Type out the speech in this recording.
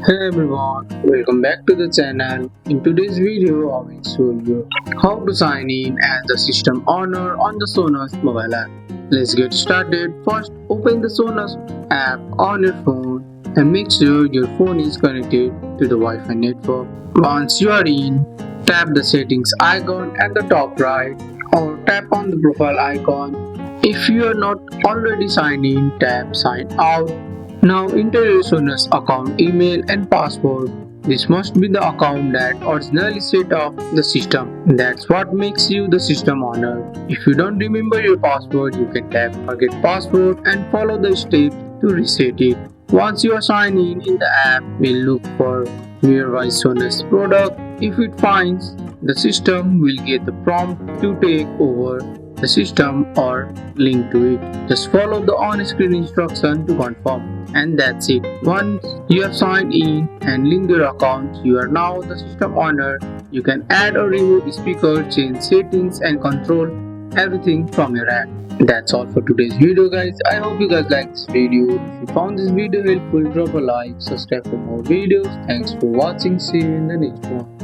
Hey everyone, welcome back to the channel. In today's video, I will show you how to sign in as the system owner on the Sonos mobile app. Let's get started. First, open the Sonos app on your phone and make sure your phone is connected to the Wi-Fi network. Once you are in, tap the settings icon at the top right or tap on the profile icon. If you are not already signed in, tap sign out. Now enter your Sonos account email and password. This must be the account that originally set up the system. That's what makes you the system owner. If you don't remember your password, you can tap forget password and follow the steps to reset it. Once you are signed in the app will look for nearby Sonos product. If it finds, the system will get the prompt to take over the system or link to it. Just follow the on-screen instruction to confirm. And that's it. Once you have signed in and linked your account, you are now the system owner. You can add or remove speaker, change settings and control everything from your app. That's all for today's video guys. I hope you guys like this video. If you found this video helpful, drop a like, subscribe for more videos. Thanks for watching. See you in the next one.